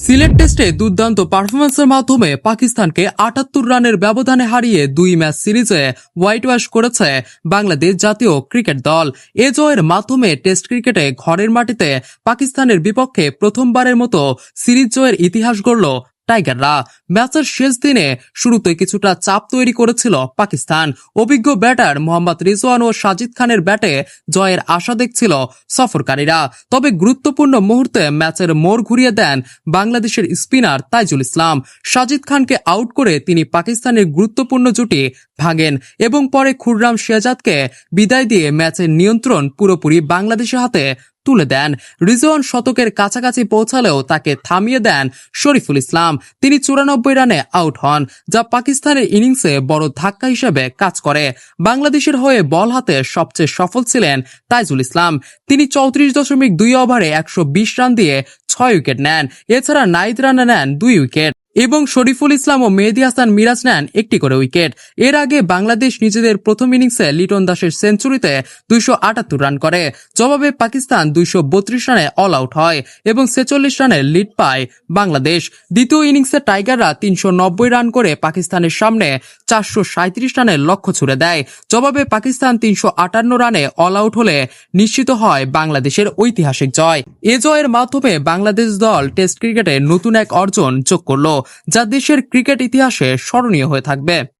সিলেট টেস্টে দুর্দান্ত পারফরম্যান্সের মাধ্যমে পাকিস্তানকে ৭৮ রানের ব্যবধানে হারিয়ে ২ ম্যাচ সিরিজে হোয়াইট ওয়াশ করেছে বাংলাদেশ জাতীয় ক্রিকেট দল। এ জয়ের মাধ্যমে টেস্ট ক্রিকেটে ঘরের মাটিতে পাকিস্তানের বিপক্ষে প্রথমবারের মতো সিরিজ জয়ের ইতিহাস গড়ল টাইগাররা। ম্যাচের শেষ দিনে শুরুতে কিছুটা চাপ তৈরি করেছিল পাকিস্তান। অভিজ্ঞ ব্যাটার মোহাম্মদ রিজওয়ান ও সাজিদ খানের ব্যাটে জয়ের আশা দেখছিল সফরকারীরা। তবে গুরুত্বপূর্ণ মুহূর্তে ম্যাচের মোড় ঘুরিয়ে দেন বাংলাদেশের স্পিনার তাইজুল ইসলাম। সাজিদ খানকে আউট করে তিনি পাকিস্তানের গুরুত্বপূর্ণ জুটি ভাঙেন এবং পরে খুররাম শেহজাদকে বিদায় দিয়ে ম্যাচের নিয়ন্ত্রণ পুরোপুরি বাংলাদেশের হাতে তুলে দেন। রিজওয়ান শতকের কাছাকাছি পৌঁছালেও তাকে থামিয়ে দেন শরীফুল ইসলাম। তিনি ৯৪ রানে আউট হন, যা পাকিস্তানের ইনিংসে বড় ধাক্কা হিসেবে কাজ করে। বাংলাদেশের হয়ে বল হাতে সবচেয়ে সফল ছিলেন তাইজুল ইসলাম। তিনি ৩৪.২ ওভারে ১২০ রান দিয়ে ৬ উইকেট নেন। এছাড়া নাহিদ রানা নেন ২ উইকেট এবং শরীফুল ইসলাম ও মেহেদী হাসান মিরাজ নেন একটি করে উইকেট। এর আগে বাংলাদেশ নিজেদের প্রথম ইনিংসে লিটন দাসের সেঞ্চুরিতে ২৭৮ রান করে। জবাবে পাকিস্তান ২৩২ রানে অল আউট হয় এবং ৪৬ রানের লিড পায় বাংলাদেশ। দ্বিতীয় ইনিংসে টাইগাররা ৩৯০ রান করে পাকিস্তানের সামনে ৪৩৭ রানের লক্ষ্য ছুড়ে দেয়। জবাবে পাকিস্তান ৩৫৮ রানে অল আউট হলে নিশ্চিত হয় বাংলাদেশের ঐতিহাসিক জয়। এ জয়ের মাধ্যমে বাংলাদেশ দল টেস্ট ক্রিকেটে নতুন এক অর্জন যোগ করল, যা দেশের ক্রিকেট ইতিহাসে স্মরণীয় হয়ে থাকবে।